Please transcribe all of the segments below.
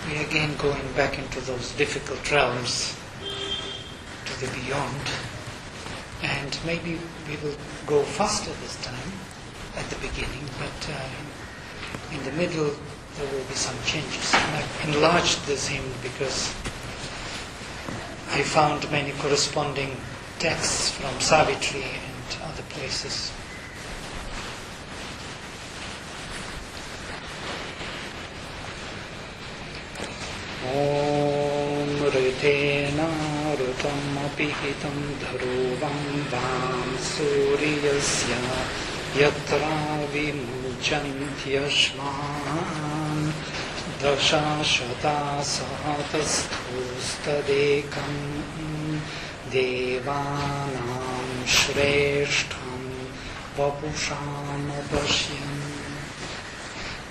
we are again going back into those difficult realms, to the beyond, and maybe we will go faster this time at the beginning, but in the middle there will be some changes. And I've enlarged this hymn because I found many corresponding texts from Savitri and other places. Om Ritena Rutam Apihitam Dharuvam Vam Suryasya Yatra Vimujantyashman Dasha Shata Sahatastustadekam Devanam Shreshtham Vapusham Apashyan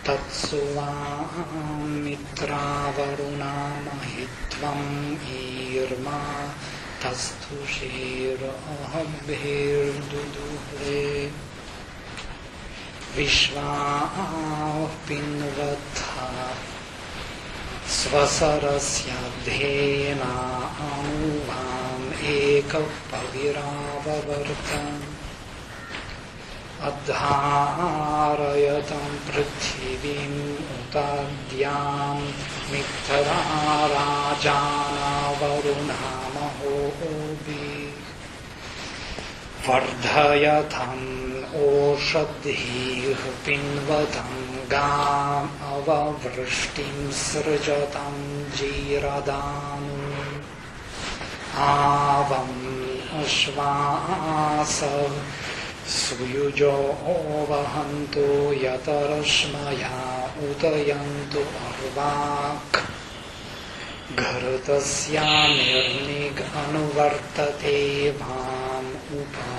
Tatsuvam Mitra Varuna Mahitvam Irma Tastushira Ahabhir Dudure Vishva Pinvatha Svasarasya Dhena Anuvam Eka Paviravartam Adharayatam Prithivim Utadyam Mitra Rajana Varuna Mahobi Vardhayatam Oshadhih Pinvatam Gam Avavrishtim Srajatam Jiradam Avam Ashvasav Suyujo Vahanto Yatarashmaya Utayanto Arvak Ghartasya Nirnig Anuvartate Vam Upa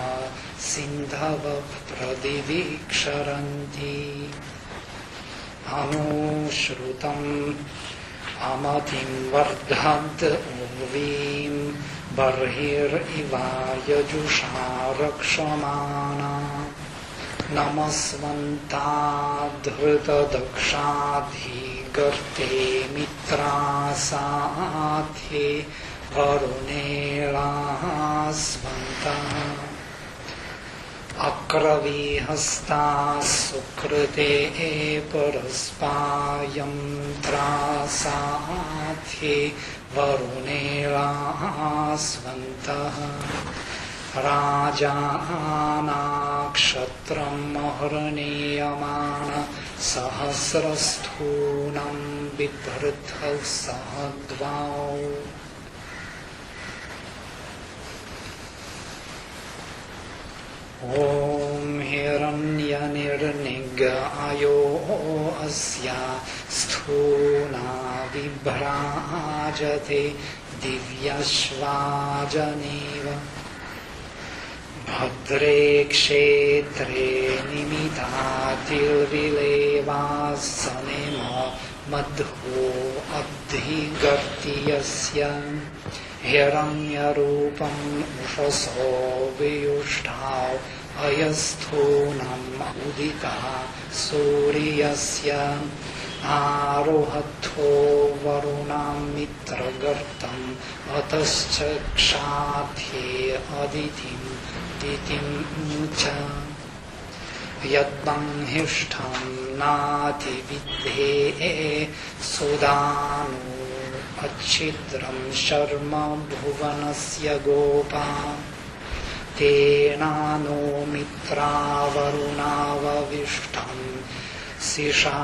Sindhava Pradiviksharanti Anushrutam Amatim Vardhad Uvim Barhir Iva Yajusha Rakshamana Namasvanta Dhrita Dakshadhi Garte Mitra Saathe Varunera Svanta Akravi Hasta Sukrite Paraspayam Trasathe Varunera Svantaha Rajana Kshatram Maharaniyamana Sahasrasthunam Bibhrtha Sahadvau Om Hiranyanirnigayo Asya Sthuna Vibhrajate Divyashvajaneva Bhadre Kshetre Nimitatil Vilevasanema Madhu Abdhigartiyasya Hiranyarupam Ushaso Viyushtau Ayasthunam Udita Suryasya Arohatho Varunam Mitragartam Ataschakshathe Aditim Ditim Cha Yadbanghishtham Nati Vidhe Sudanu Achidram Sharma Bhuvanasya Gopa Tenano Mitra Varunavavishtam Sisha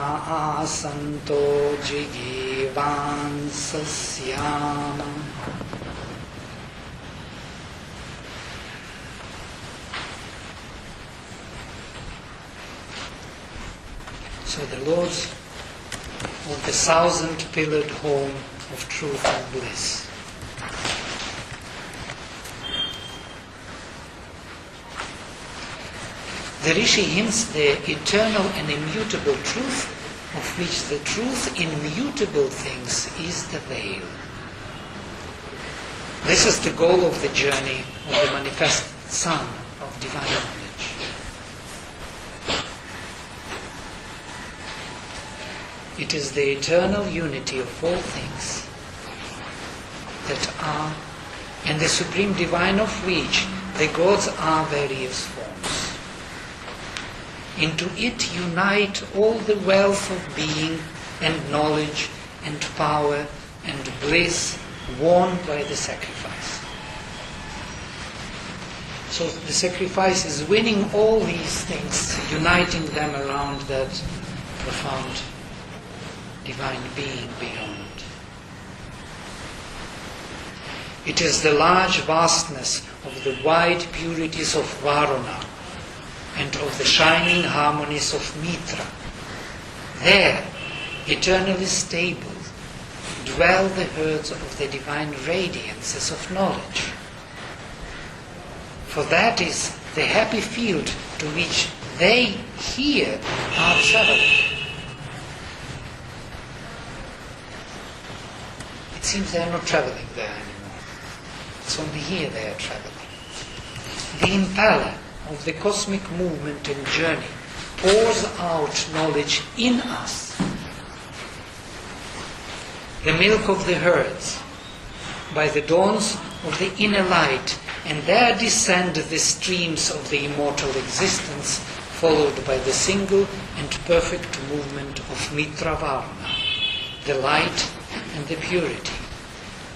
Asanto Jigivan Sasyama. So the Lords of the 1,000-pillared home of truth and bliss. The Rishi hints the eternal and immutable truth, of which the truth in mutable things is the veil. This is the goal of the journey of the manifest Son of divine knowledge. It is the eternal unity of all things that are, and the supreme divine of which the gods are various forms. Into it unite all the wealth of being and knowledge and power and bliss won by the sacrifice. So the sacrifice is winning all these things, uniting them around that profound divine being beyond. It is the large vastness of the wide purities of Varuna and of the shining harmonies of Mitra. There, eternally stable, dwell the herds of the divine radiances of knowledge. For that is the happy field to which they here are traveling. It seems they are not traveling there anymore. It's only here they are traveling. The impeller of the cosmic movement and journey pours out knowledge in us. The milk of the herds, by the dawns of the inner light, and there descend the streams of the immortal existence, followed by the single and perfect movement of Mitra Varuna, the light and the purity,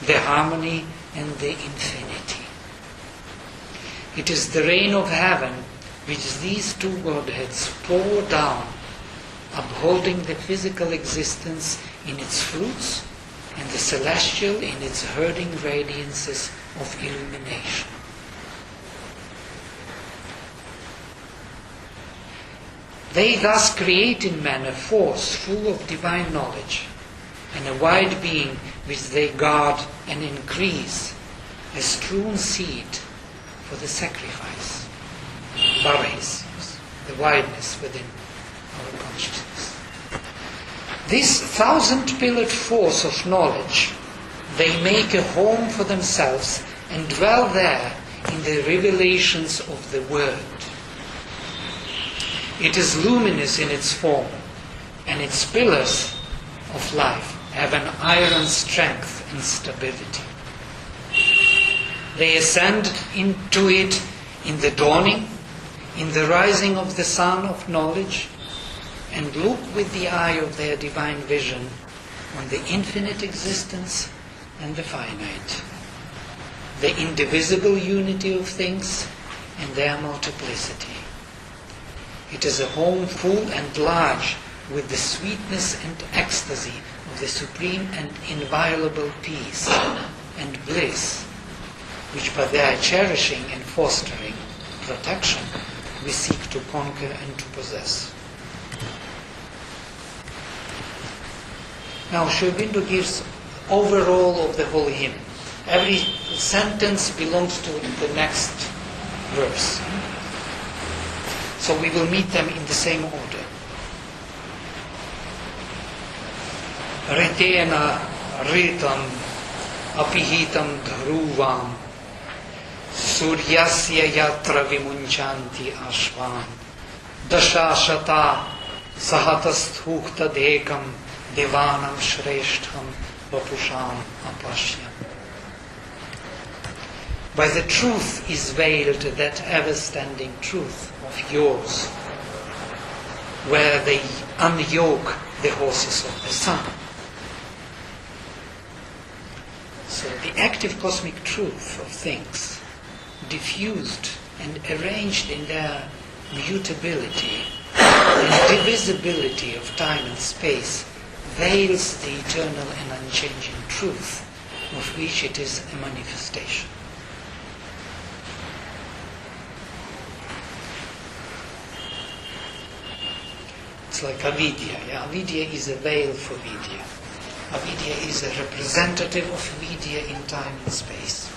the harmony and the infinity. It is the rain of heaven which these two Godheads pour down, upholding the physical existence in its fruits and the celestial in its herding radiances of illumination. They thus create in man a force full of divine knowledge and a wide being which they guard and increase, a strewn seed for the sacrifice. Barais, the wideness within our consciousness. This thousand-pillared force of knowledge, they make a home for themselves and dwell there in the revelations of the Word. It is luminous in its form, and its pillars of life have an iron strength and stability. They ascend into it in the dawning, in the rising of the sun of knowledge, and look with the eye of their divine vision on the infinite existence and the finite, the indivisible unity of things and their multiplicity. It is a home full and large with the sweetness and ecstasy of the supreme and inviolable peace and bliss, which by their cherishing and fostering protection we seek to conquer and to possess. Now Sri Aurobindo gives overall of the whole hymn. Every sentence belongs to the next verse. So we will meet them in the same order. Ritena ritam apihitam dhruvam suryasya yatra vimunchanti ashvan dashashata sahatasthukhta dekam devanam shreshtham vapusham apashyam. By the truth is veiled that ever-standing truth of yours, where they unyoke the horses of the sun. So the active cosmic truth of things, diffused and arranged in their mutability and divisibility of time and space, veils the eternal and unchanging truth of which it is a manifestation. It's like avidya. Yeah? Avidya is a veil for vidya. Avidya is a representative of vidya in time and space.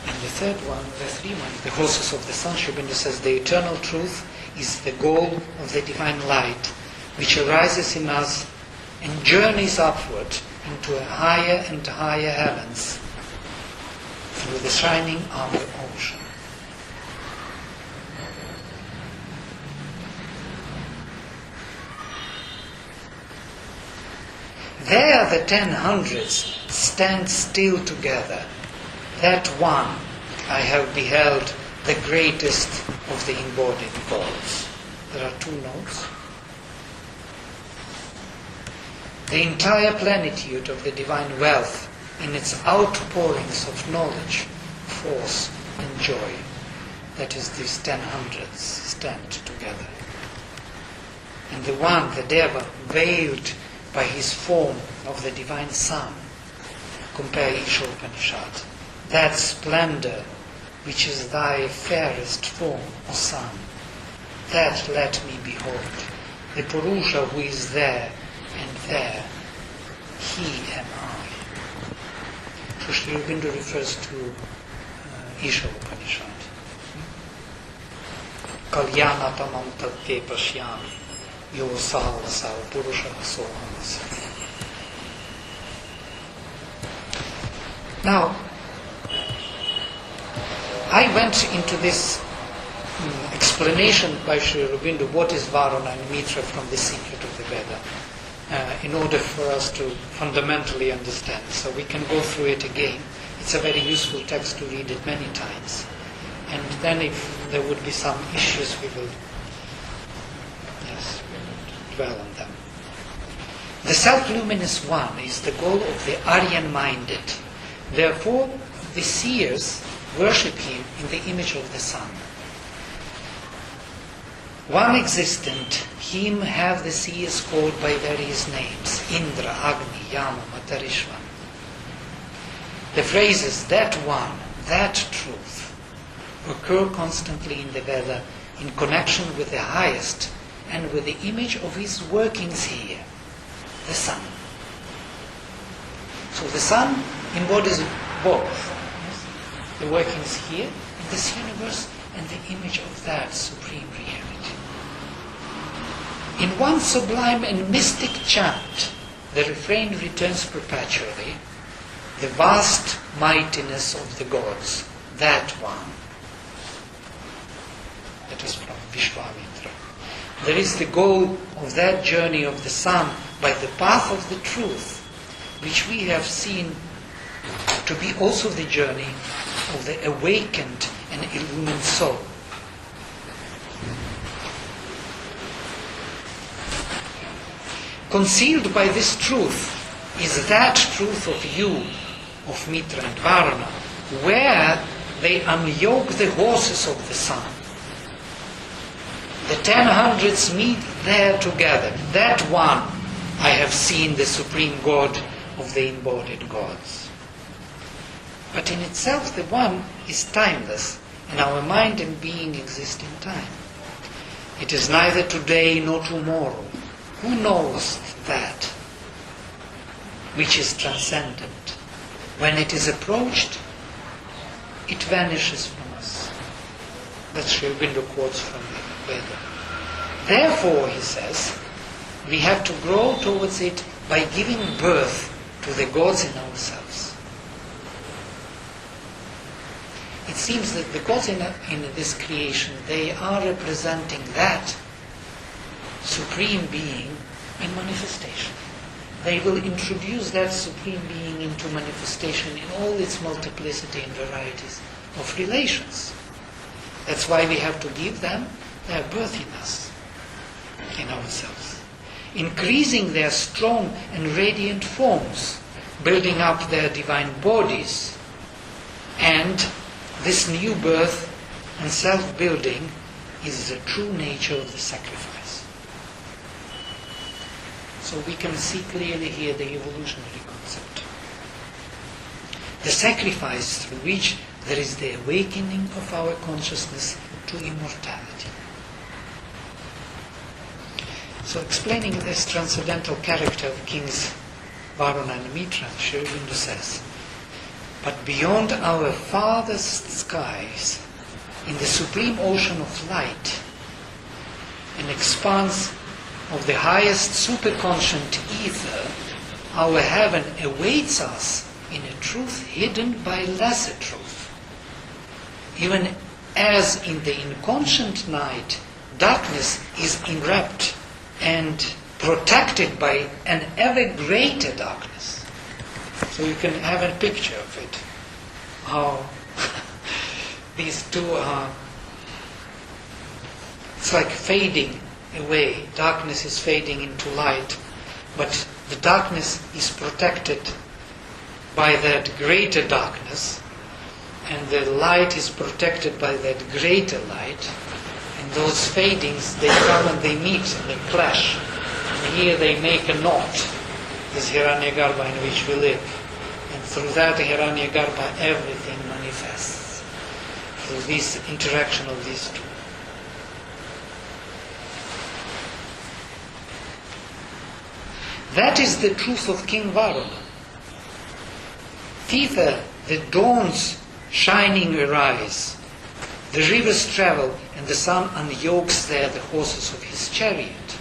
And the third one, the three one, the horses of the sun, Sri Aurobindo says the eternal truth is the goal of the divine light, which arises in us and journeys upward into a higher and higher heavens through the shining outer ocean. There the 10 hundreds stand still together. That one I have beheld, the greatest of the embodied gods. There are 2 notes. The entire plenitude of the divine wealth in its outpourings of knowledge, force and joy. That is, these 10 hundreds stand together. And the one, the Deva, veiled by his form of the divine sun, compare Isha Upanishad, that splendor which is thy fairest form, O sun, that let me behold, the Purusha who is there and there, he am I. So Sri Aurobindo refers to Isha Upanishad. Kalyanatamam tatte pashyami yo savasau purusha sohamasa. Now, I went into this explanation by Sri Aurobindo, what is Varuna and Mitra from the secret of the Veda, in order for us to fundamentally understand. So we can go through it again. It's a very useful text to read it many times. And then if there would be some issues, we will dwell on them. The self-luminous one is the goal of the Aryan-minded. Therefore, the seers worship him in the image of the sun. One existent, him have the seers called by various names: Indra, Agni, Yama, Matarishvan. The phrases that one, that truth, occur constantly in the Veda in connection with the highest and with the image of his workings here, the sun. So the sun embodies both, the workings here in this universe and the image of that supreme reality. In one sublime and mystic chant, the refrain returns perpetually: the vast mightiness of the gods, that one. That is from Vishwamitra. There is the goal of that journey of the sun by the path of the truth, which we have seen to be also the journey of the awakened and illumined soul. Concealed by this truth is that truth of you, of Mitra and Varuna, where they unyoke the horses of the sun. The 10 hundreds meet there together. That one I have seen, the supreme God of the embodied gods. But in itself the one is timeless, and our mind and being exist in time. It is neither today nor tomorrow. Who knows that which is transcendent? When it is approached, it vanishes from us. That's Sri Aurobindo quotes from the Veda. Therefore, he says, we have to grow towards it by giving birth to the gods in ourselves. It seems that the gods in this creation, they are representing that supreme being in manifestation. They will introduce that supreme being into manifestation in all its multiplicity and varieties of relations. That's why we have to give them their birth in us, in ourselves, increasing their strong and radiant forms, building up their divine bodies. And this new birth and self-building is the true nature of the sacrifice. So we can see clearly here the evolutionary concept. The sacrifice through which there is the awakening of our consciousness to immortality. So explaining this transcendental character of kings Varuna and Mitra, Sri Aurobindo says, but beyond our farthest skies, in the supreme ocean of light, an expanse of the highest superconscient ether, our heaven awaits us in a truth hidden by lesser truth. Even as in the inconscient night, darkness is enwrapped and protected by an ever greater darkness. So you can have a picture of it, how these two are, it's like fading away. Darkness is fading into light, but the darkness is protected by that greater darkness, and the light is protected by that greater light. And those fadings, they come and they meet and they clash. And here they make a knot, this Hiranyagarbha in which we live. And through that Hiranyagarbha everything manifests, through this interaction of these two. That is the truth of King Varuna. Thither the dawns shining arise, the rivers travel, and the sun unyokes there the horses of his chariot.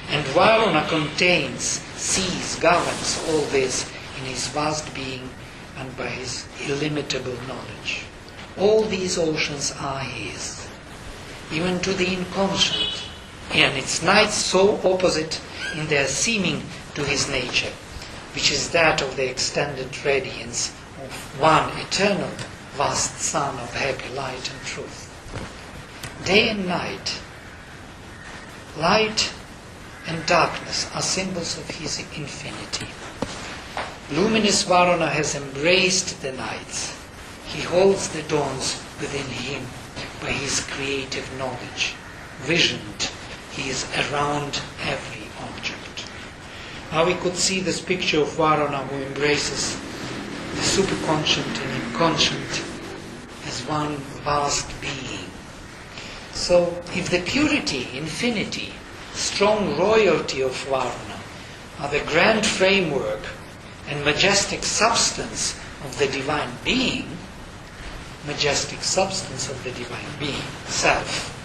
And Varuna contains, sees, governs all this in his vast being and by his illimitable knowledge. All these oceans are his, even to the inconscient, and its nights so opposite in their seeming to his nature, which is that of the extended radiance of one eternal vast sun of happy light and truth. Day and night, light and darkness are symbols of his infinity. Luminous Varuna has embraced the nights. He holds the dawns within him by his creative knowledge. Visioned, he is around every object. Now we could see this picture of Varuna who embraces the superconscient and inconscient as one vast being. So if the purity, infinity, strong royalty of Varuna are the grand framework and majestic substance of the divine being, self,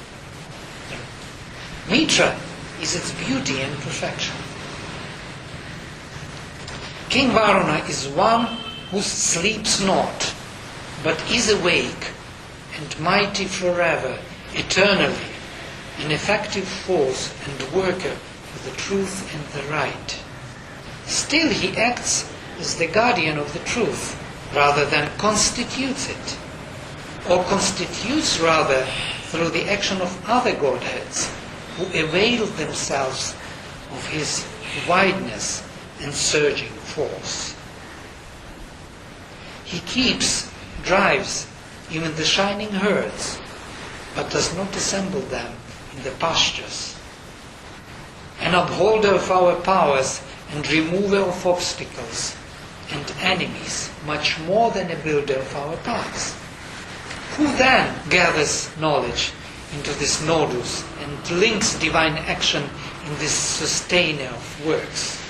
Mitra is its beauty and perfection. King Varuna is one who sleeps not, but is awake and mighty forever, eternally, an effective force and worker for the truth and the right. Still he acts as the guardian of the truth, rather than constitutes it, or constitutes rather through the action of other godheads who avail themselves of his wideness and surging force. He keeps, drives even the shining herds, but does not assemble them in the pastures. An upholder of our powers and remover of obstacles and enemies, much more than a builder of our paths. Who then gathers knowledge into this nodus and links divine action in this sustainer of works?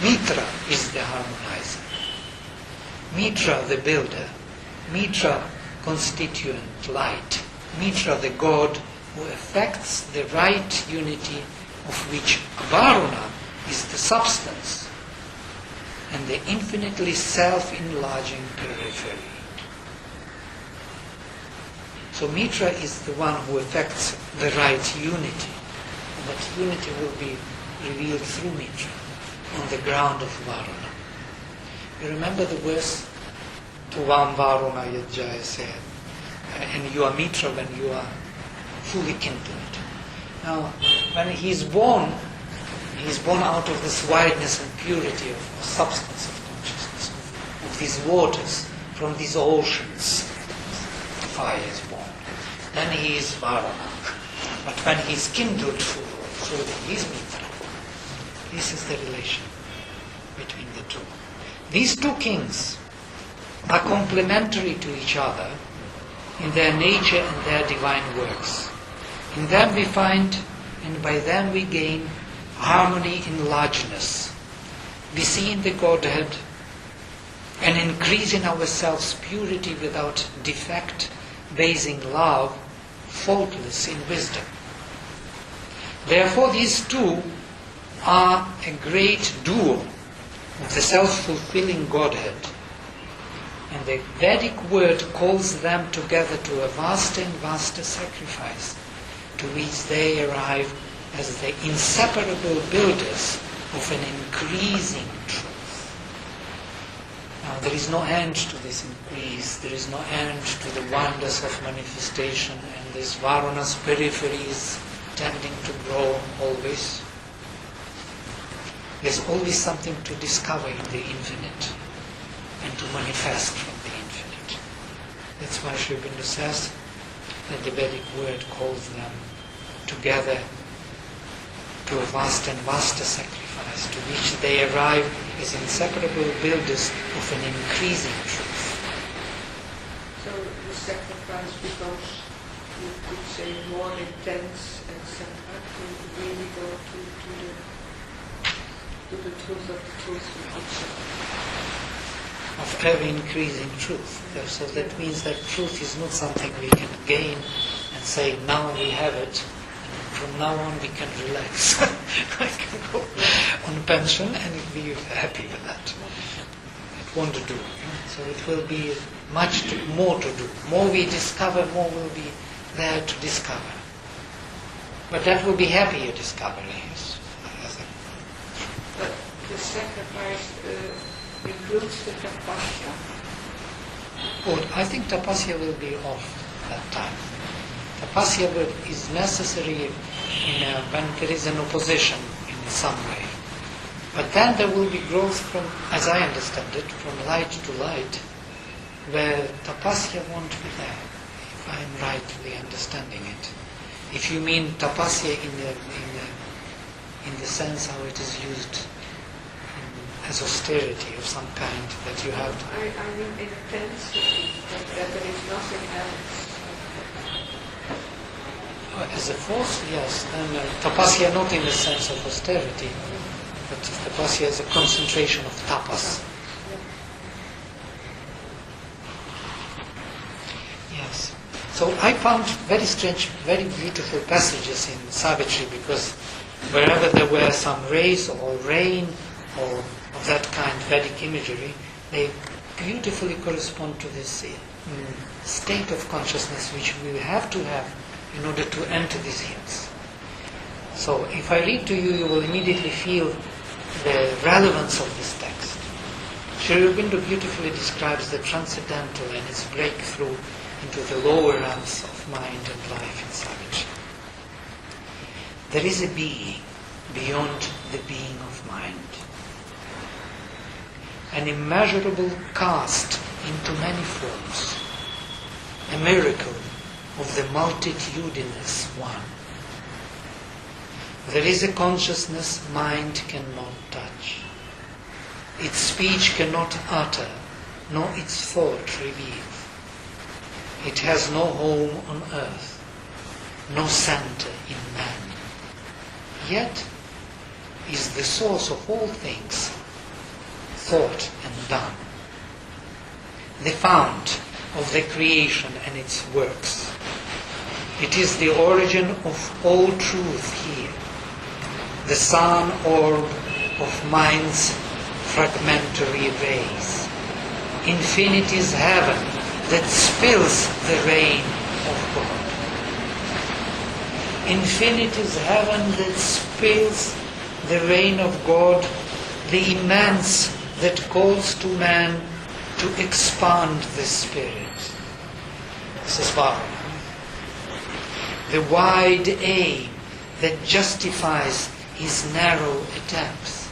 Mitra is the harmonizer, Mitra the builder, Mitra constituent light, Mitra the God who effects the right unity of which Varuna is the substance and the infinitely self-enlarging periphery. So Mitra is the one who effects the right unity, and that unity will be revealed through Mitra on the ground of Varuna. You remember the verse, Tuvam Varuna Yajjaya said, and you are Mitra when you are fully kindled. Now, when he is born out of this wideness and purity of substance of consciousness, of these waters, from these oceans, fire is born. Then he is Varuna. But when he is kindled fully, he is Mitra. This is the relation between the two. These two kings are complementary to each other in their nature and their divine works. In them we find, and by them we gain, harmony in largeness. We see in the Godhead an increase in ourselves purity without defect, basing love, faultless in wisdom. Therefore these two are a great duo of the self-fulfilling Godhead, and the Vedic word calls them together to a vaster and vaster sacrifice, to which they arrive as the inseparable builders of an increasing truth. Now, there is no end to this increase, there is no end to the wonders of manifestation, and this Varuna's periphery is tending to grow always. There's always something to discover in the infinite and to manifest from the infinite. That's why Sri Aurobindo says that the Vedic word calls them together to a vast and vaster sacrifice, to which they arrive as inseparable builders of an increasing truth. So the sacrifice becomes, you could say, more intense, etc., to really go to the truth of the truth itself. Of ever increasing truth. So that means that truth is not something we can gain and say, now we have it, and from now on we can relax. I can go on pension and be happy with that. It won't do. So it will be much more to do. More we discover, more will be there to discover. But that will be happier discovery. But the sacrifice includes the tapasya? Oh, I think tapasya will be off that time. Tapasya is necessary when there is an opposition in some way. But then there will be growth from, as I understand it, from light to light, where tapasya won't be there, if I am rightly understanding it. If you mean tapasya in the sense how it is used as austerity of some kind, that you have to... I mean intensity, that there is nothing else. As a force, yes. And tapasya not in the sense of austerity, but tapasya is a concentration of tapas. Yes. So I found very strange, very beautiful passages in Savitri, because wherever there were some rays or rain or of that kind, Vedic imagery, they beautifully correspond to this state of consciousness which we have to have in order to enter these hills. So if I read to you, you will immediately feel the relevance of this text. Sri Aurobindo beautifully describes the transcendental and its breakthrough into the lower realms of mind and life in Savitri. There is a being beyond the being of mind, an immeasurable cast into many forms, a miracle of the multitudinous one. There is a consciousness mind cannot touch, its speech cannot utter, nor its thought reveal. It has no home on earth, no center in man, yet is the source of all things, thought and done, the fount of the creation and its works. It is the origin of all truth here, the sun orb of mind's fragmentary rays. Infinity's heaven that spills the rain of God. Infinity's heaven that spills the rain of God, the immense that calls to man to expand the spirit. This is Varuna. The wide aim that justifies his narrow attempts.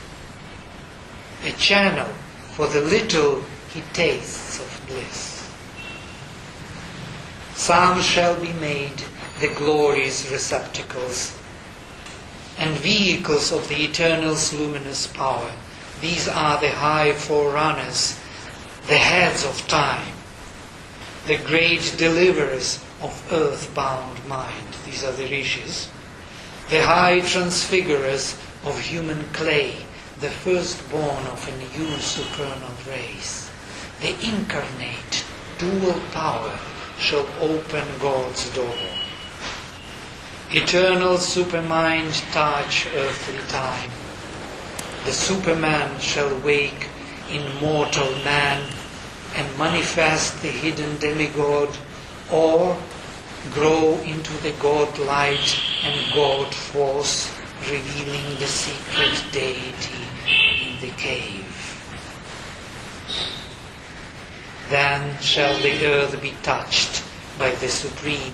A channel for the little he tastes of bliss. Some shall be made the glory's receptacles and vehicles of the Eternal's luminous power. These are the high forerunners, the heads of time, the great deliverers of earth-bound mind. These are the rishis, the high transfigurers of human clay, the firstborn of a new supernal race. The incarnate dual power shall open God's door. Eternal supermind touch earthly time. The superman shall wake in mortal man and manifest the hidden demigod, or grow into the God light and God force, revealing the secret deity in the cave. Then shall the earth be touched by the Supreme.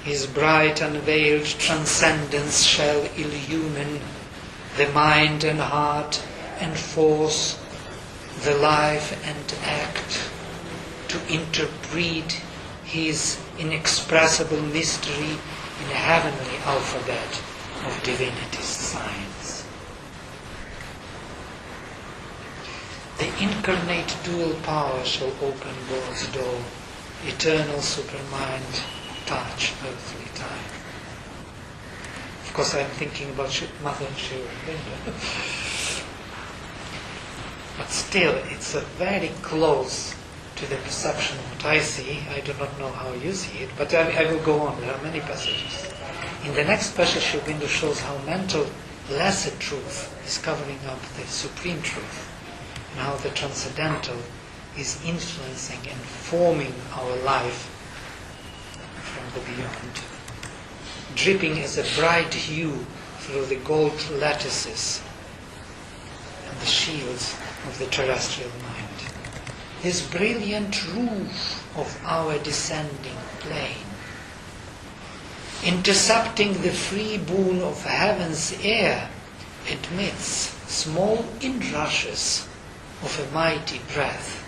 His bright unveiled transcendence shall illumine the mind and heart and force the life and act to interpret his inexpressible mystery in a heavenly alphabet of divinity's signs. The incarnate dual power shall open God's door, eternal supermind touch earthly time. Of course, I'm thinking about Mother Sri Aurobindo. But still, it's very close to the perception of what I see. I do not know how you see it, but I will go on. There are many passages. In the next passage, Sri Aurobindo shows how mental lesser truth is covering up the supreme truth, and how the transcendental is influencing and forming our life from the beyond, dripping as a bright hue through the gold lattices and the shields of the terrestrial mind. This brilliant roof of our descending plane, intercepting the free boon of heaven's air, admits small inrushes of a mighty breath,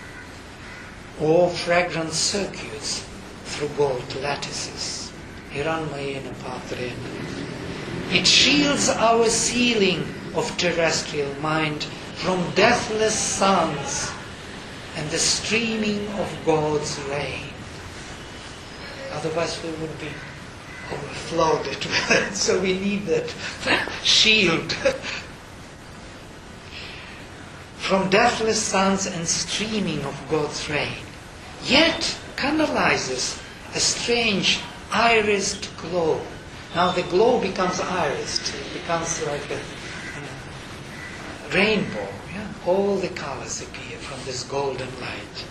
or fragrant circuits through gold lattices. Hiranmayena Patrena. It shields our ceiling of terrestrial mind from deathless suns and the streaming of God's rain. Otherwise we would be overflowed with it, so we need that shield. From deathless suns and streaming of God's rain, yet canalizes a strange irised glow. Now the glow becomes irised, it becomes like a rainbow. Yeah? All the colors appear from this golden light.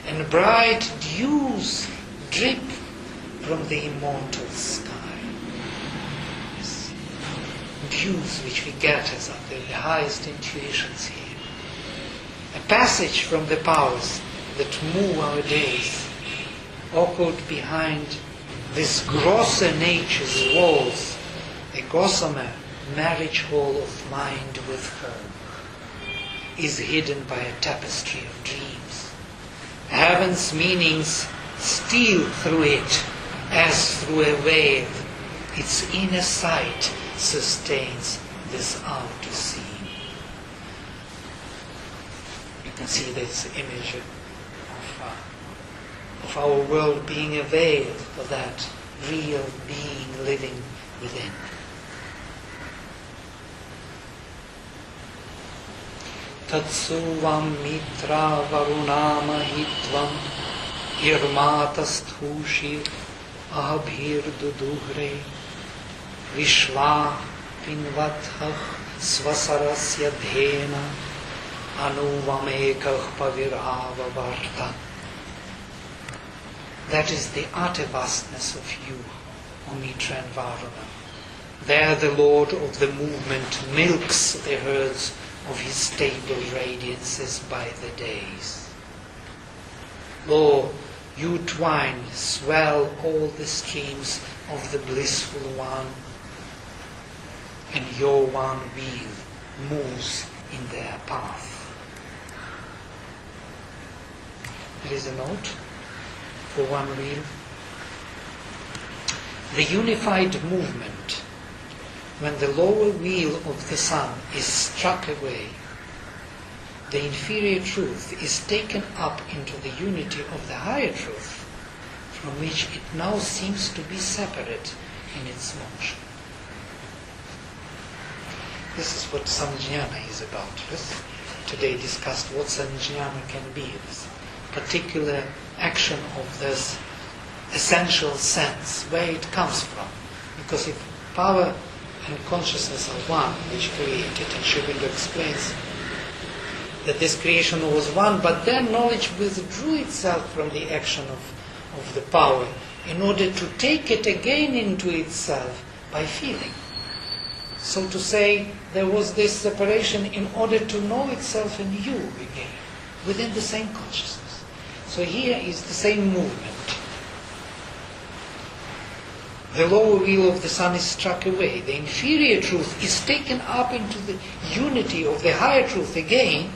And bright dews drip from the immortal sky. Yes. Dews which we get as the highest intuitions here. A passage from the powers that move our days, occult behind this grosser nature's walls, a gossamer marriage hall of mind with her, is hidden by a tapestry of dreams. Heaven's meanings steal through it as through a veil. Its inner sight sustains this outer scene. You can see this image of our world being a veil for that real being living within. Tatsuvam Mitra Varuna Mahitvam Irmatasthushi Abhir Duduhre Vishwa Pinvathah Svasarasya Dhena Anuvamekah Paviravavarta. That is the utter vastness of you, O Mitra and Varuna. There the Lord of the movement milks the herds of his stable radiances by the days. Lo, you twine swell all the streams of the blissful one, and your one wheel moves in their path. There is a note for one wheel. The unified movement, when the lower wheel of the sun is struck away, the inferior truth is taken up into the unity of the higher truth, from which it now seems to be separate in its motion. This is what Samjnana is about. Let's today discussed what Samjnana can be, this particular action of this essential sense, where it comes from. Because if power and consciousness are one, which created, and Sri Aurobindo explains that this creation was one, but then knowledge withdrew itself from the action of the power in order to take it again into itself by feeling. So to say, there was this separation in order to know itself in you again, within the same consciousness. So here is the same movement. The lower wheel of the sun is struck away. The inferior truth is taken up into the unity of the higher truth again,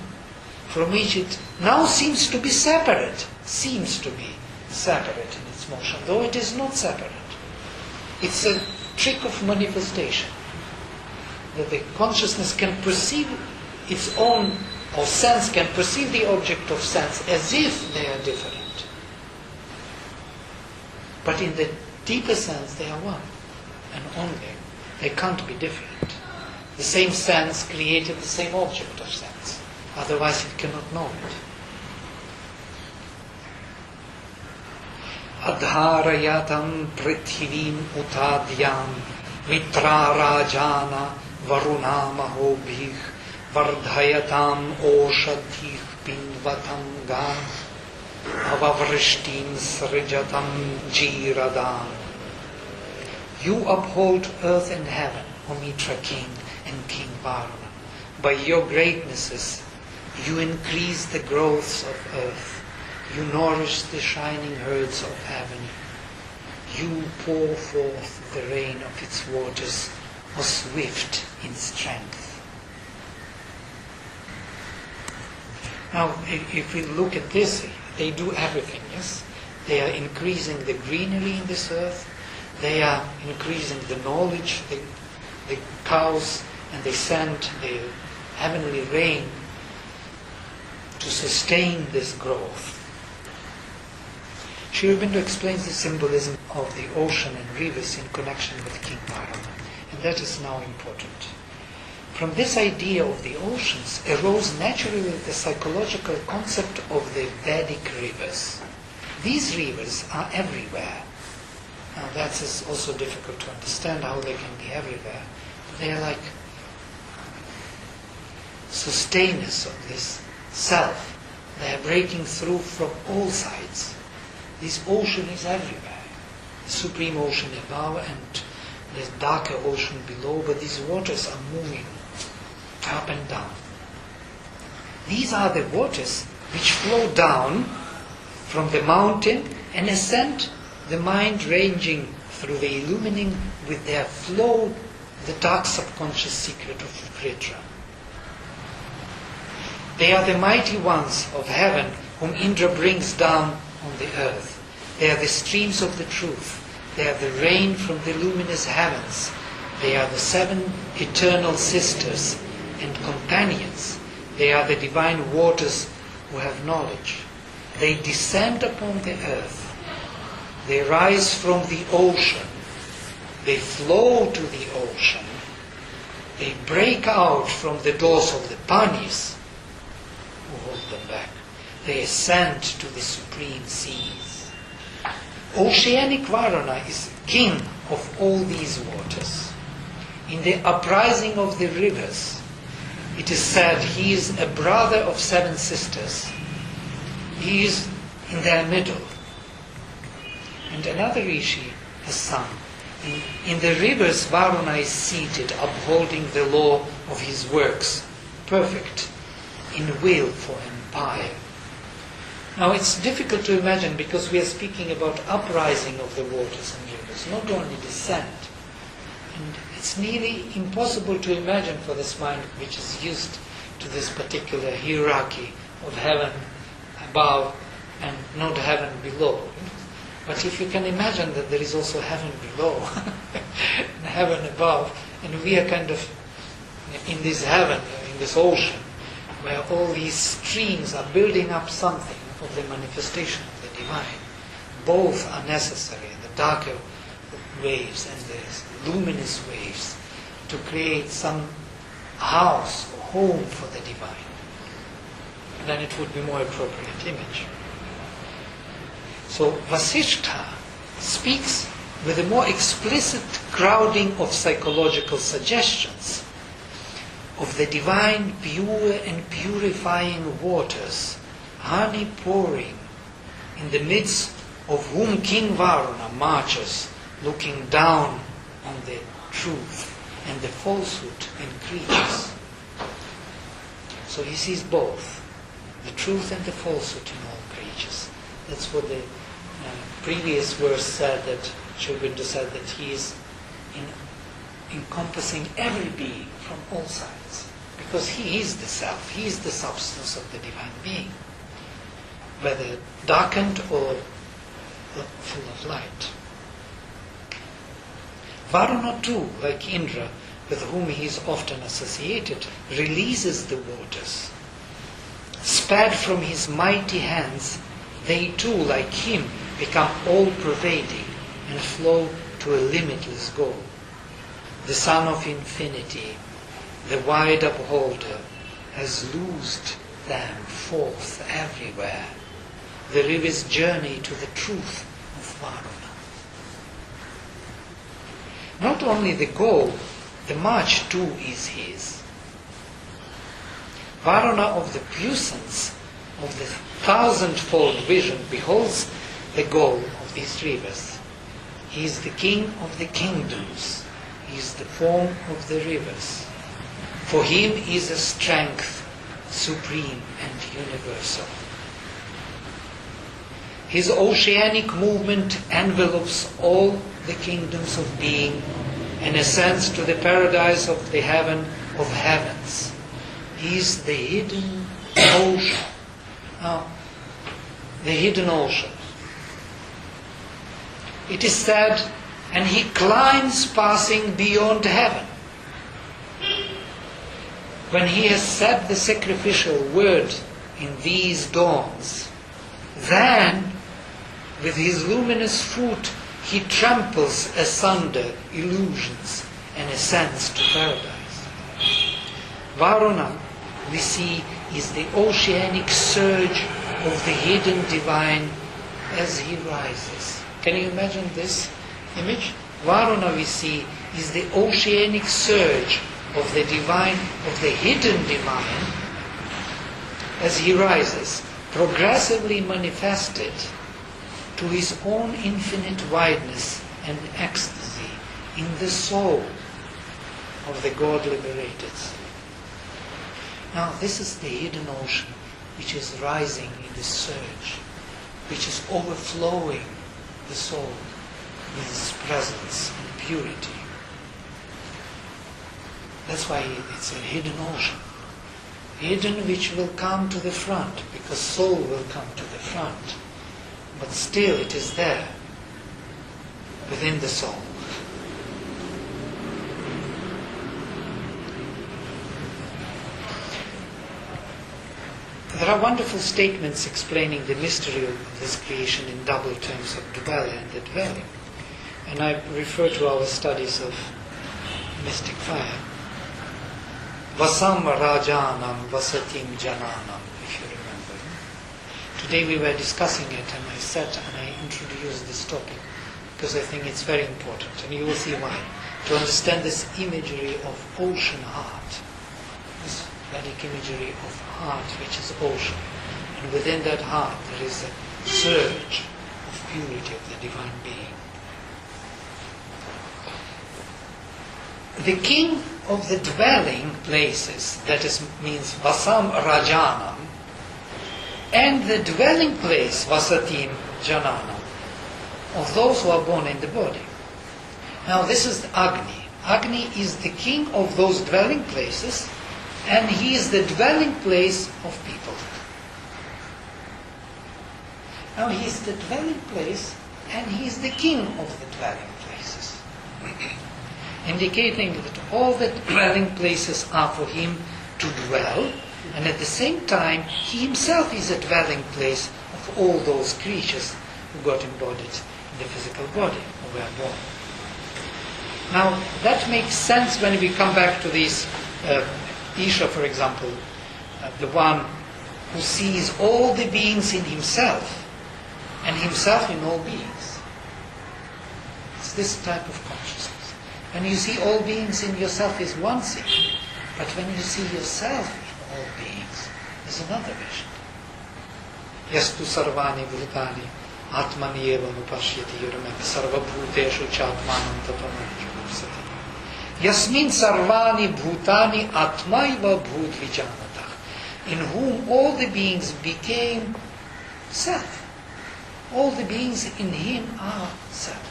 from which it now seems to be separate. Seems to be separate in its motion, though it is not separate. It's a trick of manifestation, that the consciousness can perceive its own, or sense can perceive the object of sense as if they are different. But in the deeper sense, they are one, and only. They can't be different. The same sense created the same object of sense. Otherwise it cannot know it. Adharayatam prithivim utadyam Mitra Rajana Varuna mahobhih Vardhayatam oshadhih pinvatam gan Avavrishtim srijatam jiradam. You uphold earth and heaven, O Mitra King and King Varuna. By your greatnesses, you increase the growths of earth. You nourish the shining herds of heaven. You pour forth the rain of its waters, O swift in strength. Now, if we look at this, they do everything, yes? They are increasing the greenery in this earth. They are increasing the knowledge, the cows, and they send the heavenly rain to sustain this growth. Sri Aurobindo explains the symbolism of the ocean and rivers in connection with King Varuna, and that is now important. From this idea of the oceans arose naturally the psychological concept of the Vedic rivers. These rivers are everywhere. Now that is also difficult to understand how they can be everywhere. They are like sustainers of this self. They are breaking through from all sides. This ocean is everywhere. The supreme ocean above and the darker ocean below, but these waters are moving up and down. These are the waters which flow down from the mountain and ascend the mind, ranging through the illumining with their flow the dark subconscious secret of Kritra. They are the mighty ones of heaven whom Indra brings down on the earth. They are the streams of the truth. They are the rain from the luminous heavens. They are the 7 eternal sisters and companions. They are the divine waters who have knowledge. They descend upon the earth. They rise from the ocean. They flow to the ocean. They break out from the doors of the panis who hold them back. They ascend to the supreme seas. Oceanic Varuna is king of all these waters. In the uprising of the rivers, it is said he is a brother of 7 sisters. He is in their middle. And another rishi has sung, in the rivers Varuna is seated, upholding the law of his works, perfect in will for empire. Now it's difficult to imagine because we are speaking about uprising of the waters and rivers, not only descent. And it's nearly impossible to imagine for this mind which is used to this particular hierarchy of heaven above and not heaven below. But if you can imagine that there is also heaven below and heaven above, and we are kind of in this heaven, in this ocean, where all these streams are building up something of the manifestation of the divine. Both are necessary, the darker waves and the luminous waves, to create some house or home for the divine. Then it would be more appropriate image. So Vasishtha speaks with a more explicit crowding of psychological suggestions of the divine pure and purifying waters, honey pouring in the midst of whom King Varuna marches, looking down on the truth and the falsehood in creatures. So he sees both, the truth and the falsehood in all creatures. That's what the previous verse said, that Sri Aurobindo said that he is encompassing every being from all sides, because he is the self, he is the substance of the divine being, whether darkened or full of light. Varuna too, like Indra, with whom he is often associated, releases the waters. Sped from his mighty hands, they too, like him, become all-pervading and flow to a limitless goal. The Son of Infinity, the wide upholder, has loosed them forth everywhere. The river's journey to the truth of Varuna. Not only the goal, the march too is his. Varuna of the puissance of the thousandfold vision beholds the goal of these rivers. He is the king of the kingdoms. He is the form of the rivers. For him is a strength supreme and universal. His oceanic movement envelops all the kingdoms of being and ascends to the paradise of the heaven of heavens. He is the hidden ocean. Now, the hidden ocean. It is said, and he climbs passing beyond heaven. When he has said the sacrificial word in these dawns, then with his luminous foot he tramples asunder illusions and ascends to paradise. Varuna, we see, is the oceanic surge of the hidden divine as he rises. Can you imagine this image? Varuna, we see, is the oceanic surge of the divine, of the hidden divine, as he rises, progressively manifested to his own infinite wideness and ecstasy in the soul of the God liberated. Now, this is the hidden ocean which is rising in the surge, which is overflowing the soul with its presence and purity. That's why it's a hidden ocean. Hidden, which will come to the front, because soul will come to the front. But still it is there, within the soul. There are wonderful statements explaining the mystery of this creation in double terms of dwelling and the dwelling. And I refer to our studies of mystic fire. Vasam Rajanam Vasatim Jananam, if you remember. Today we were discussing it, and I sat and I introduced this topic because I think it's very important, and you will see why. To understand this imagery of ocean heart, this Vedic imagery of heart which is ocean, and within that heart there is a surge of purity of the divine being. The king of the dwelling places, that is, means Vasam Rajanam, and the dwelling place Vasatim Jananam, of those who are born in the body. Now this is Agni. Agni is the king of those dwelling places, and he is the dwelling place of people. Now he is the dwelling place, and he is the king of the dwelling places. Indicating that all the dwelling places are for him to dwell, and at the same time he himself is a dwelling place of all those creatures who got embodied in the physical body, who were born. Now that makes sense when we come back to this Isha, for example, the one who sees all the beings in himself and himself in all beings. It's this type of consciousness. When you see all beings in yourself is one thing, but when you see yourself in all beings is another vision. Yastu sarvani bhutani Atmani eva nupashyati. You remember, sarva bhuteshu chatmanam tapanam. Yasmin sarvani bhutani atmaiva bhut vijanatah. In whom all the beings became self. All the beings in him are self.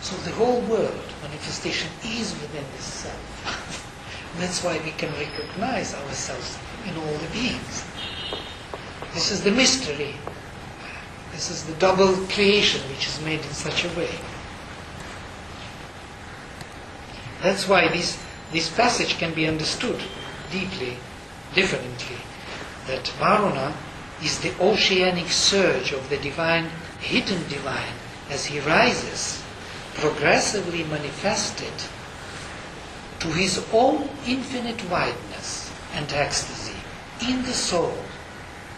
So the whole world, manifestation, is within this self. That's why we can recognize ourselves in all the beings. This is the mystery. This is the double creation which is made in such a way. That's why this passage can be understood deeply, differently. That Varuna is the oceanic surge of the divine, hidden divine, as he rises, progressively manifested to his own infinite wideness and ecstasy in the soul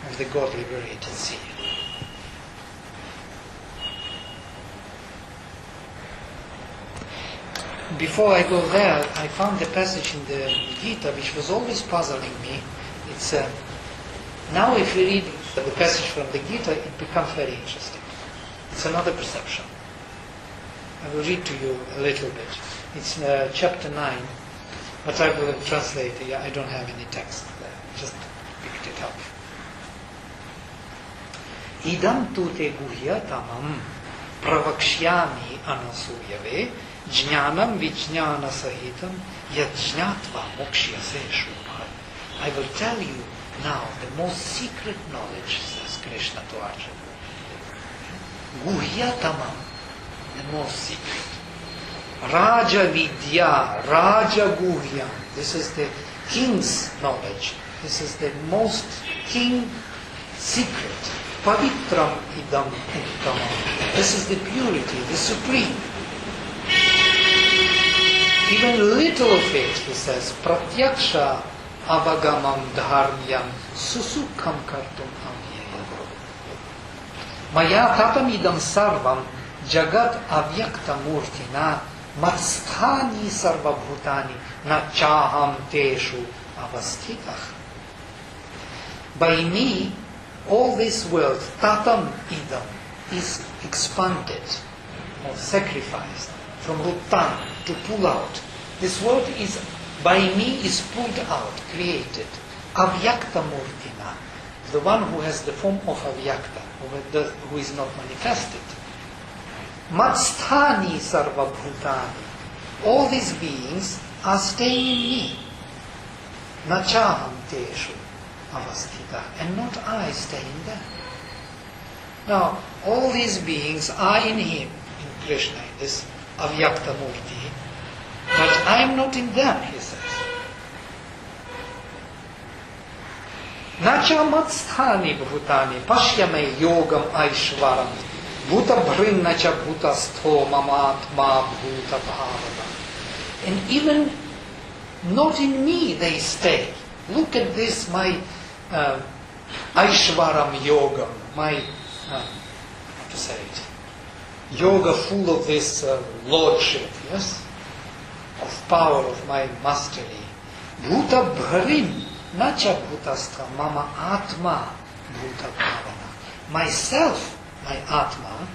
of the God-liberated seer. Before I go there, I found a passage in the Gita which was always puzzling me. It's now if you read the passage from the Gita, it becomes very interesting. It's another perception. I will read to you a little bit. It's chapter 9, but I will translate it. I don't have any text there. Just picked it up. Idam tu te guhyatamam pravakshyami anasuyave jnanam vijnana sahitam yat jnatva mokshyase shubha. I will tell you now the most secret knowledge, says Krishna to Arjuna. Guhyatamam, the most secret. Raja Vidya, Raja Guhyam. This is the king's knowledge. This is the most king secret. Pavitram idam uttamam. This is the purity, the supreme. Even little of it, he says, pratyaksha avagamam dharmyam susukham kartum avyayam. Maya tatam idam sarvam jagat avyakta murtina matsthani sarvabhutani na chaham teshu avastitah. By me, all this world, tatam idam, is expanded or sacrificed from rutan, to pull out. This world is, by me, is pulled out, created. Avyakta murtina, the one who has the form of avyakta, who is not manifested. Matsthani sarvabhutani, all these beings are staying in me. Nachaham teshu avastita, and not I staying there. Now, all these beings are in him, in Krishna, in this avyakta murti, but I am not in them, he says. Nacha matsthani bhutani pashyame yogam aishvaram bhuta bhrinnacha bhutastho mamatma bhuta bhavana. And even not in me they stay. Look at this, my aishvaram yogam, my, how to say it, yoga full of this lordship, yes, of power of my mastery. Bhuta bharin nacha bhutastha mama atma bhuta bhavana. Myself, my atma,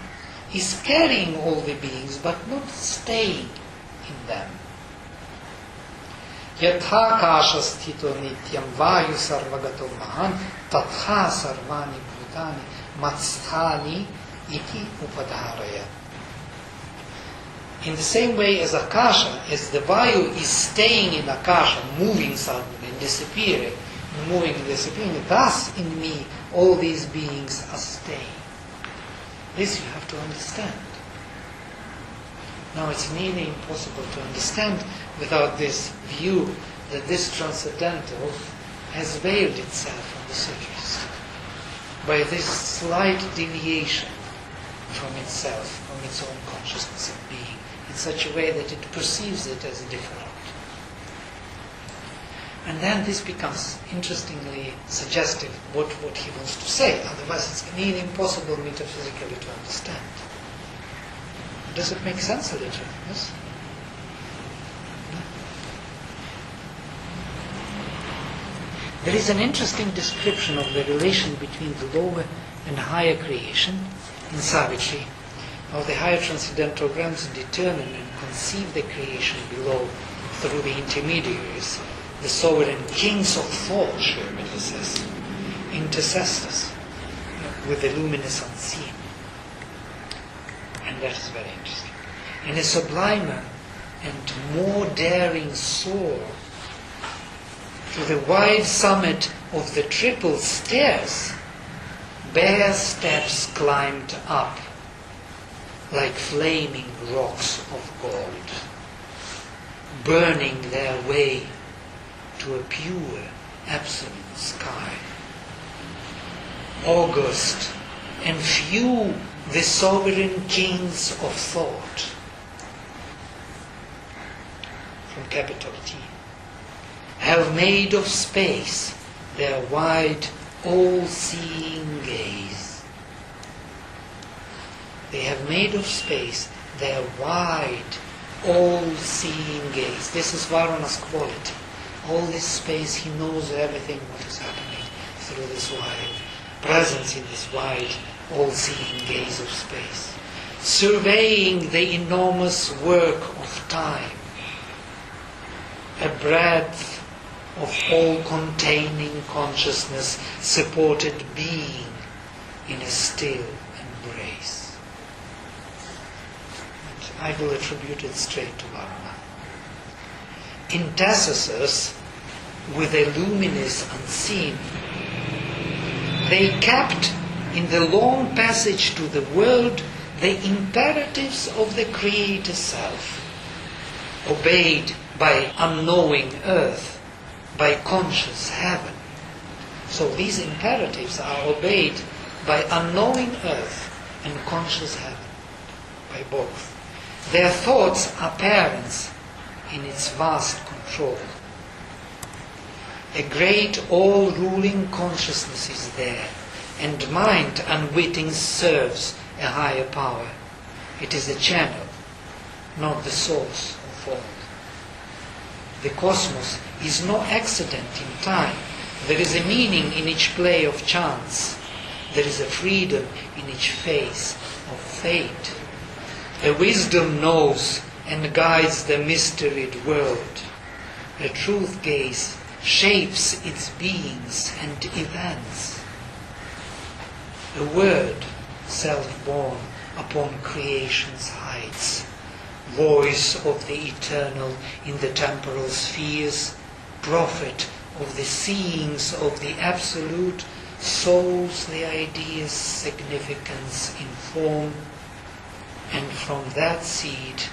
is carrying all the beings but not staying in them. Yatha kasha sthito nityam vayu sarvagato mahan tatha sarvani bhutani matsthani iti upadharaya. In the same way as Akasha, as the Vayu is staying in Akasha, moving suddenly and disappearing, moving and disappearing, thus in me all these beings are staying. This you have to understand. Now it's nearly impossible to understand without this view that this transcendental has veiled itself on the surface by this slight deviation from itself, from its own consciousness of being, in such a way that it perceives it as different. And then this becomes interestingly suggestive what he wants to say, otherwise it's nearly impossible metaphysically to understand. Does it make sense a little? Yes? There is an interesting description of the relation between the lower and higher creation in Savitri, how the higher transcendental realms determine and conceive the creation below through the intermediaries, the sovereign kings of thought, Sri Aurobindo says, intercessors with the luminous unseen. And that is very interesting. In a sublimer and more daring soar to the wide summit of the triple stairs, bare steps climbed up like flaming rocks of gold, burning their way to a pure, absolute sky. August and few the sovereign kings of thought, from capital T, have made of space their wide, all-seeing gaze. They have made of space their wide, all-seeing gaze. This is Varuna's quality. All this space, he knows everything what is happening through this wide presence in this wide, all-seeing gaze of space, surveying the enormous work of time, a breadth of all-containing consciousness supported being in a still embrace. And I will attribute it straight to Varuna. Intercessors with a luminous unseen, they kept in the long passage to the world the imperatives of the Creator Self, obeyed by unknowing earth, by conscious heaven. So these imperatives are obeyed by unknowing earth and conscious heaven, by both. Their thoughts are parents in its vast control. A great all-ruling consciousness is there, and mind unwitting serves a higher power. It is a channel, not the source of all. The cosmos is no accident in time. There is a meaning in each play of chance. There is a freedom in each phase of fate. A wisdom knows and guides the mysteried world. A truth gaze shapes its beings and events. A word, self-born upon creation's heights, voice of the eternal in the temporal spheres, prophet of the seeings of the absolute, sows the idea's significance in form, and from that seed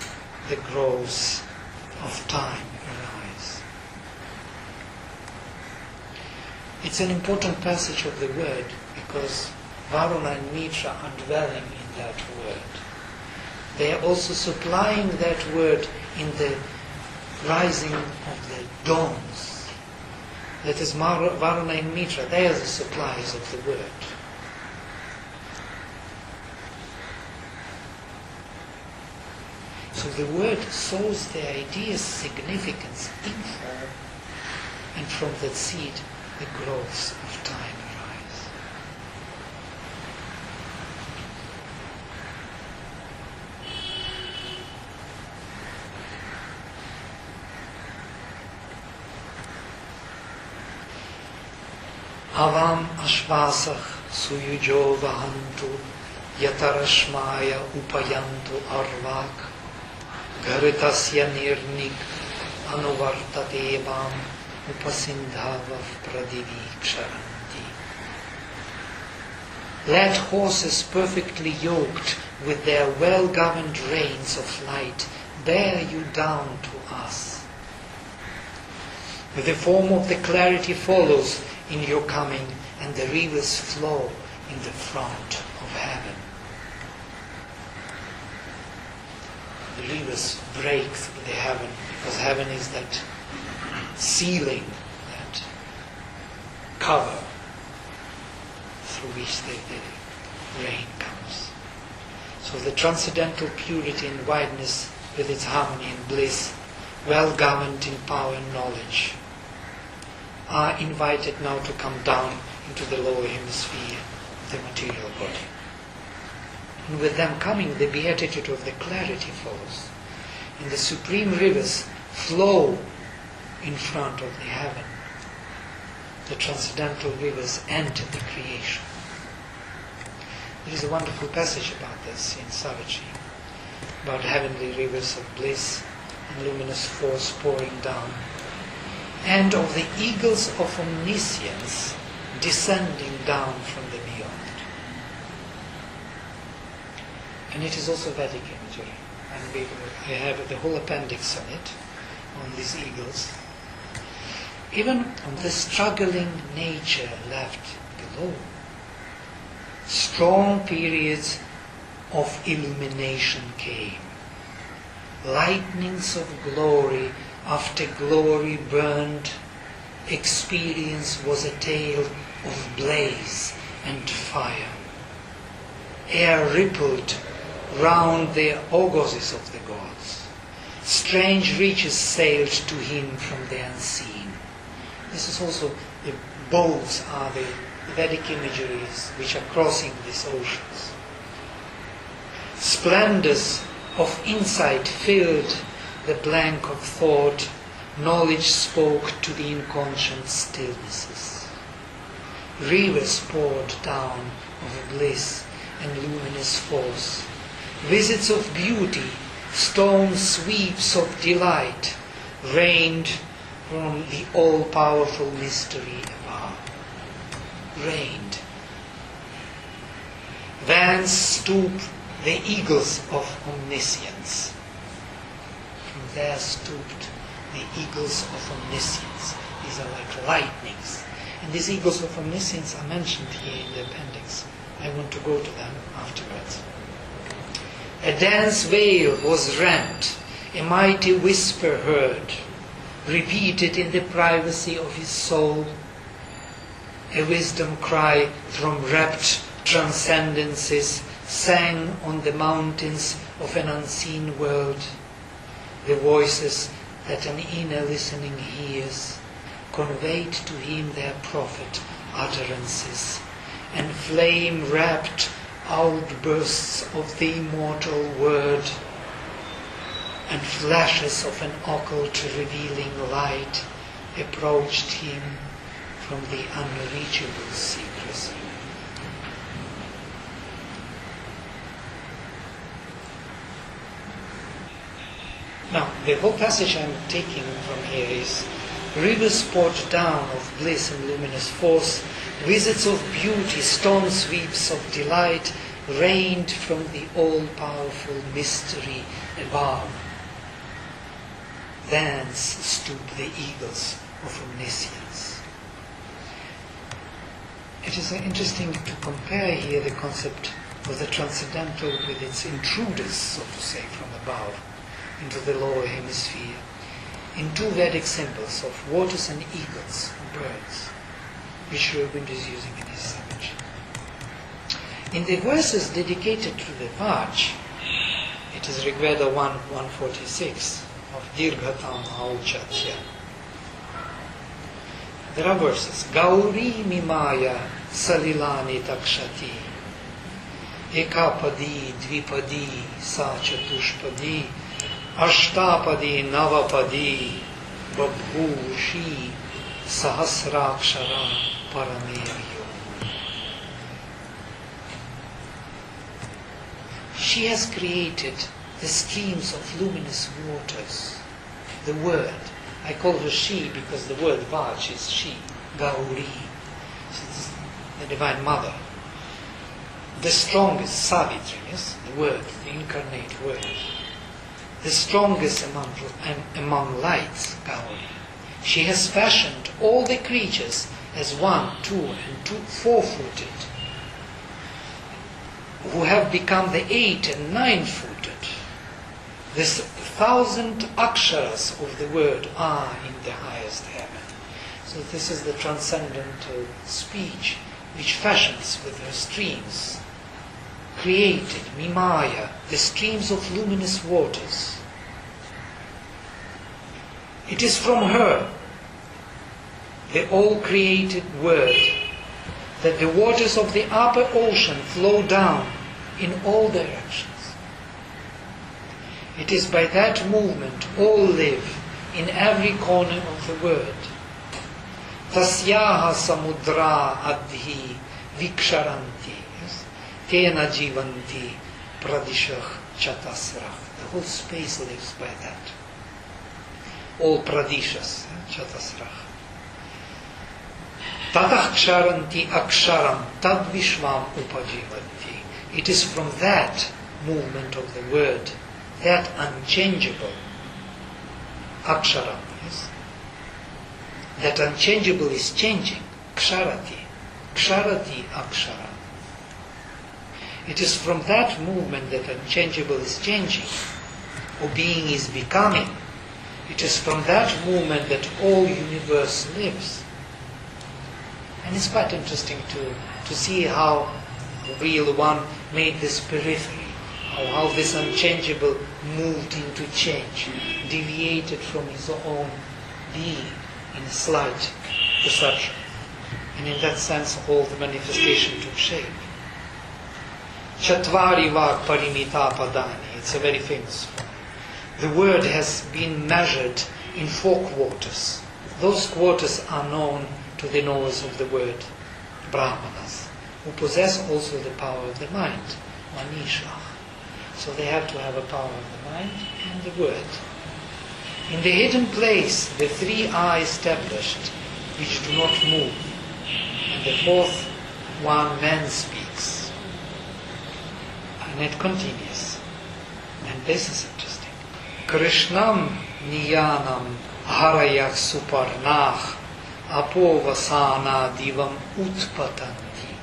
the growths of time arise. It's an important passage of the word because Varuna and Mitra are dwelling in that word. They are also supplying that word in the rising of the dawns. That is Varuna and Mitra, they are the suppliers of the word. So the word sows the idea's significance in form, and from that seed the growths of time arise. Avam ashvasach suyujo vahantu yatarashmaya upayantu arvak Garitasya nirnik anuvartatevam upasindhavav pradiviksharanti. Let horses perfectly yoked with their well-governed reins of light bear you down to us. The form of the clarity follows in your coming, and the rivers flow in the front of heaven. The rivers break through the heaven, because heaven is that ceiling, that cover through which the rain comes. So the transcendental purity and wideness with its harmony and bliss, well governed in power and knowledge, are invited now to come down into the lower hemisphere of the material body. And with them coming, the beatitude of the clarity follows. And the supreme rivers flow in front of the heaven. The transcendental rivers enter the creation. There is a wonderful passage about this in Savitri, about heavenly rivers of bliss and luminous force pouring down, and of the eagles of omniscience descending down from the beyond. And it is also Vedic imagery, and I have the whole appendix on it, on these eagles. Even on the struggling nature left below, strong periods of illumination came. Lightnings of glory after glory burned. Experience was a tale of blaze and fire. Air rippled round the augoses of the gods. Strange reaches sailed to him from the unseen. This is also, the boats are the Vedic imageries which are crossing these oceans. Splendors of insight filled the blank of thought. Knowledge spoke to the inconscient stillnesses. Rivers poured down of bliss and luminous force. Visits of beauty, stone sweeps of delight, rained from the all-powerful mystery above. Rained. Thence stooped the eagles of omniscience. From there stooped the eagles of omniscience. These are like lightnings. And these eagles of omniscience are mentioned here in the appendix. I want to go to them afterwards. A dense veil was rent, a mighty whisper heard, repeated in the privacy of his soul, a wisdom cry from rapt transcendences sang on the mountains of an unseen world. The voices that an inner listening hears conveyed to him their prophet utterances, and flame-wrapped outbursts of the immortal word, and flashes of an occult revealing light approached him from the unreachable secrecy. Now, the whole passage I'm taking from here is: rivers poured down of bliss and luminous force, visits of beauty, stone sweeps of delight, rained from the all-powerful mystery above. Thence stoop the eagles of omniscience. It is interesting to compare here the concept of the transcendental with its intruders, so to say, from above into the lower hemisphere, in two Vedic symbols of waters and eagles, birds, which Sri Aurobindo is using in his image. In the verses dedicated to the Vaj, it is Rig Veda 1:146 of Dirghatam Auchatya. There are verses: Gauri Mimaya Salilani Takshati Ekapadi Dvipadi Sachatushpadi Ashtapadi Navapadi Babhushi Sahasrakshara Paramevyo. She has created the streams of luminous waters. The word, I call her she because the word Vaj is she, Gauri. She's the Divine Mother. The strongest, Savitri, yes, the word, the incarnate word. The strongest among lights, Gauri. She has fashioned all the creatures as 1, 2, and 4-footed, who have become the 8 and 9-footed. This 1,000 aksharas of the word are in the highest heaven. So this is the transcendental speech which fashions with her streams, created, Mimaya, the streams of luminous waters. It is from her the all-created word, that the waters of the upper ocean flow down in all directions. It is by that movement all live in every corner of the world. Tasyaha samudra adhi viksharanti, tena jivanti pradishah chatasrah. The whole space lives by that. All pradishas, chatasrah. Tadaksharanti aksharam tad vishvam upajivanti. It is from that movement of the word, that unchangeable aksharam, yes? That unchangeable is changing. Ksharati aksharam. It is from that movement that unchangeable is changing, or being is becoming. It is from that movement that all universe lives. And it's quite interesting to see how the real one made this periphery, how this unchangeable moved into change, deviated from his own being in a slight perception. And in that sense, all the manifestation took shape. Chatvari vak parimita padani. It's a very famous one. The word has been measured in 4 quarters. Those quarters are known to the knowers of the word, Brahmanas, who possess also the power of the mind, Manisha. So they have to have a power of the mind and the word. In the hidden place, the 3 are established, which do not move. And the 4th one, man speaks. And it continues. And this is interesting. Krishnam niyanam harayak suparnach apovasana divam utpatanti.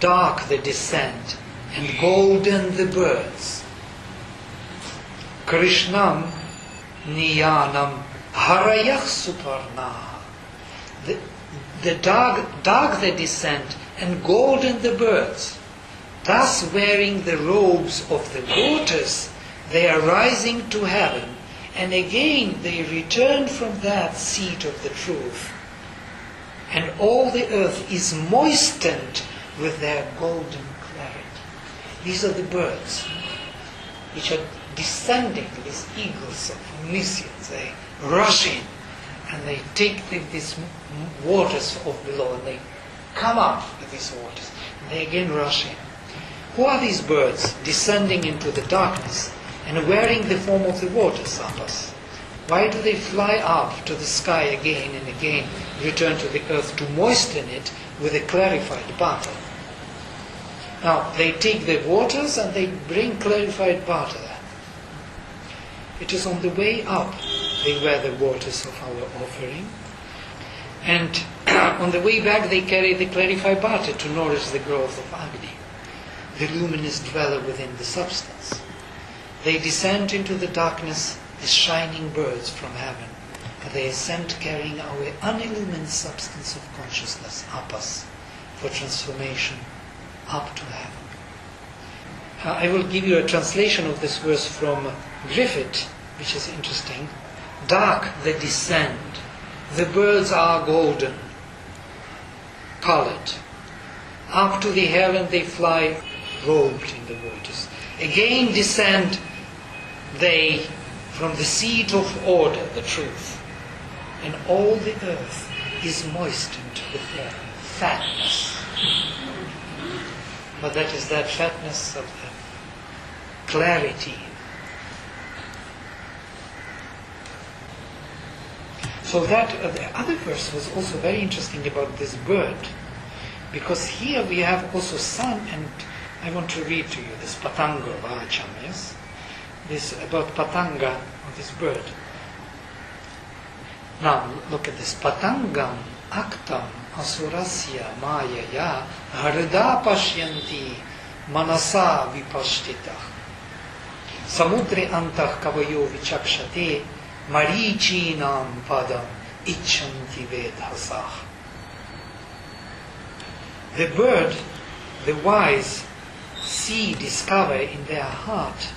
Dark the descent and golden the birds. Krishnam niyanam harayak suparnach. The dark the descent and golden the birds. Thus wearing the robes of the waters, they are rising to heaven, and again they return from that seat of the truth. And all the earth is moistened with their golden clarity. These are the birds which are descending, these eagles of omniscience. They rush in and they take these waters of below and they come up with these waters. And they again rush in. Who are these birds descending into the darkness and wearing the form of the waters up us? Why do they fly up to the sky again and again, return to the earth to moisten it with a clarified butter? Now, they take the waters and they bring clarified butter. It is on the way up they wear the waters of our offering. And on the way back they carry the clarified butter to nourish the growth of Agni, the luminous dweller within the substance. They descend into the darkness as shining birds from heaven, and they ascend carrying our unillumined substance of consciousness up us for transformation up to heaven. I will give you a translation of this verse from Griffith, which is interesting. Dark they descend, the birds are golden, colored. Up to the heaven they fly, robed in the waters. Again descend they from the seat of order, the truth. And all the earth is moistened with their fatness. But that is that fatness of the clarity. So that the other verse was also very interesting about this bird, because here we have also sun, and I want to read to you this Patanga Vacham, yes? This about Patanga, or this bird. Now look at this. Patangam aktam asurasya mayaya harda pashyanti manasa vipashtita samudre antah kavayo vichakshate marichinam padam icchanti vedhasah. The bird, the wise, see, discover in their heart,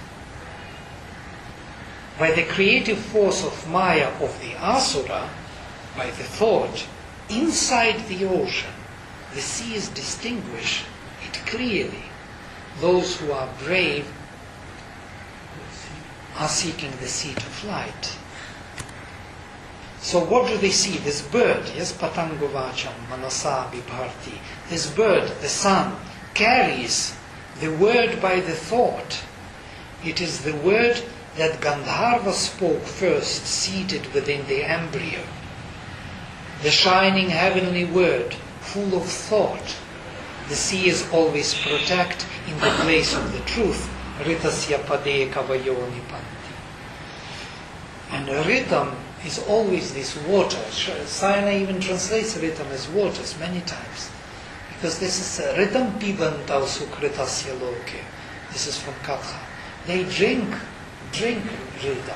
by the creative force of Maya of the Asura, by the thought, inside the ocean, the seas distinguish it clearly. Those who are brave are seeking the seat of light. So what do they see? This bird, yes, patango vacham manasa bibharti. This bird, the sun, carries the word by the thought. It is the word that Gandharva spoke first, seated within the embryo. The shining heavenly word, full of thought. The seas always protect in the place of the truth. Ritasya pade kavayo nipanti. And rhythm is always this water. Sayana even translates rhythm as waters many times. Because this is rhythm pibantau sukritasya loke. This is from Katha. They drink Rita.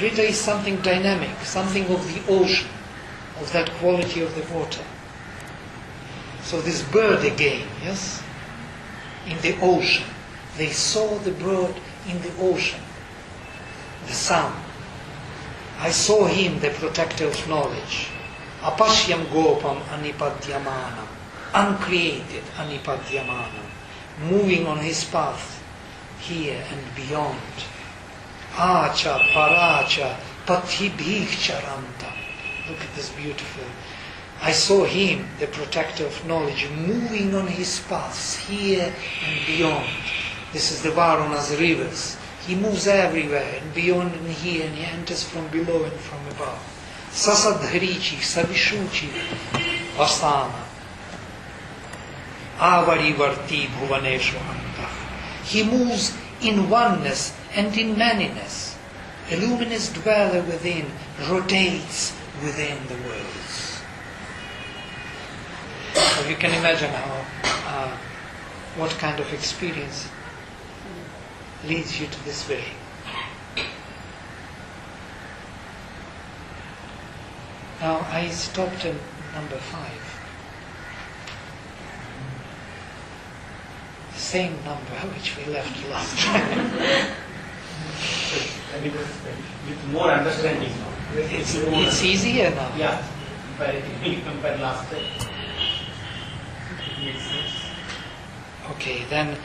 Rita is something dynamic, something of the ocean, of that quality of the water. So this bird again, yes, in the ocean. They saw the bird in the ocean, the sun. I saw him, the protector of knowledge. Apashyam gopam anipadyamanam, uncreated anipadyamanam, moving on his path, here and beyond. Acha, paracha, patibhik charanta. Look at this beautiful. I saw him, the protector of knowledge, moving on his paths, here and beyond. This is the Varuna's rivers. He moves everywhere, and beyond and here, and he enters from below and from above. Sasadhrichi, Savishuchi, Vasana, Avarivarti Bhuvaneshu Antah. He moves in oneness and in manyness. A luminous dweller within rotates within the worlds. So you can imagine how, what kind of experience leads you to this vision. Now I stopped at number 5. The same number which we left last time. With more understanding now. It's easier now. Yeah, compared last time. It makes sense. Okay, then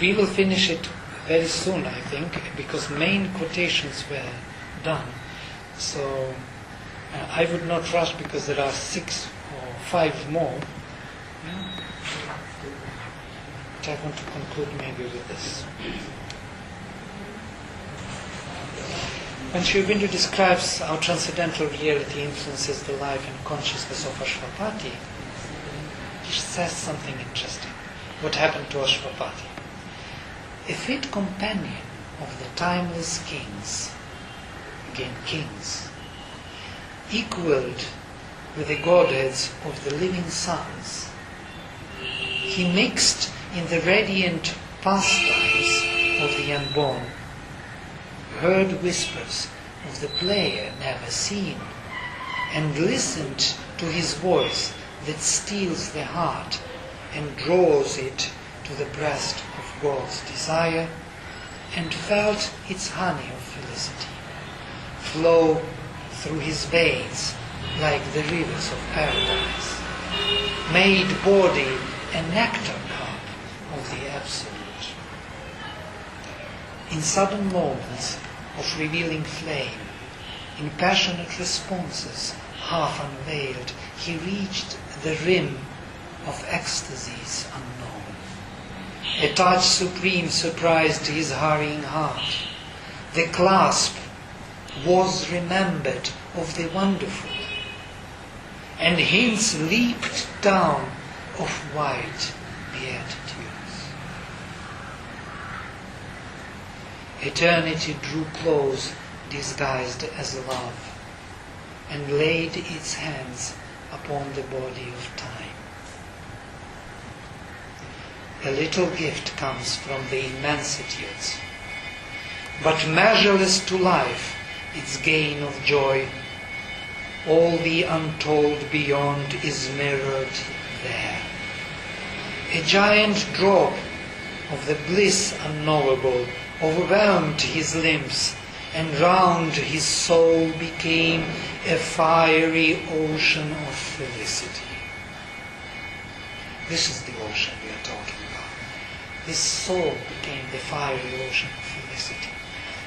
we will finish it very soon, I think, because main quotations were done. So I would not rush because there are 6 or 5 more. But I want to conclude maybe with this. When Sri Aurobindo describes how transcendental reality influences the life and consciousness of Ashwapati, he says something interesting. What happened to Ashwapati? A fit companion of the timeless kings, again kings, equaled with the godheads of the living suns. He mixed in the radiant pastimes of the unborn, heard whispers of the player never seen, and listened to his voice that steals the heart and draws it to the breast of God's desire, and felt its honey of felicity flow through his veins like the rivers of paradise, made body a nectar cup of the Absolute. In sudden moments of revealing flame, in passionate responses half unveiled, he reached the rim of ecstasies unknown. A touch supreme surprised his hurrying heart. The clasp was remembered of the wonderful, and hints leaped down of white beatitudes. Eternity drew close, disguised as love, and laid its hands upon the body of time. A little gift comes from the immensitudes, but measureless to life its gain of joy. All the untold beyond is mirrored there. A giant drop of the bliss unknowable overwhelmed his limbs, and round his soul became a fiery ocean of felicity. This is the ocean we are talking about. His soul became the fiery ocean of felicity.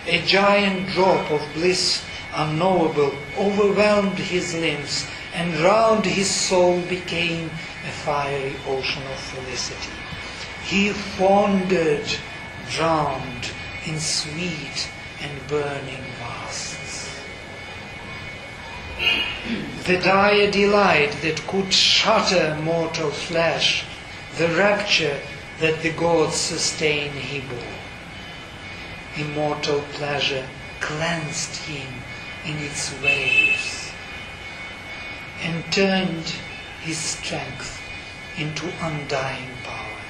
A giant drop of bliss unknowable overwhelmed his limbs, and round his soul became a fiery ocean of felicity. He foundered, drowned in sweet and burning vasts. The dire delight that could shatter mortal flesh, the rapture that the gods sustain he bore. Immortal pleasure cleansed him in its waves and turned his strength into undying power.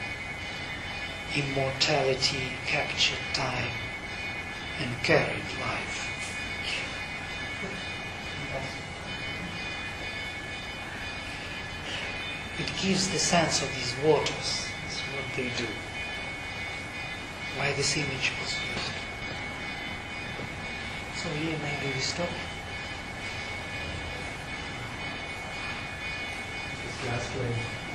Immortality captured time and carried life. It gives the sense of these waters. That's what they do. Why this image was used. So here maybe we stop. This last line.